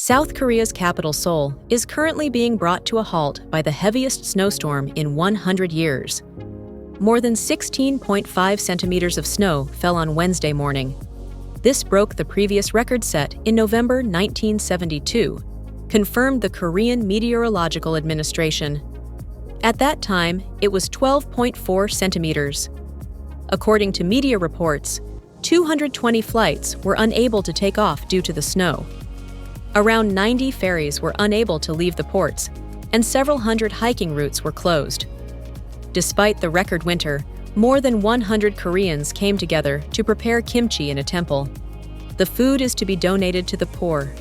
South Korea's capital, Seoul, is currently being brought to a halt by the heaviest snowstorm in 100 years. More than 16.5 centimeters of snow fell on Wednesday morning. This broke the previous record set in November 1972, confirmed the Korean Meteorological Administration. At that time, it was 12.4 centimeters. According to media reports, 220 flights were unable to take off due to the snow. Around 90 ferries were unable to leave the ports, and several hundred hiking routes were closed. Despite the record winter, more than 100 Koreans came together to prepare kimchi in a temple. The food is to be donated to the poor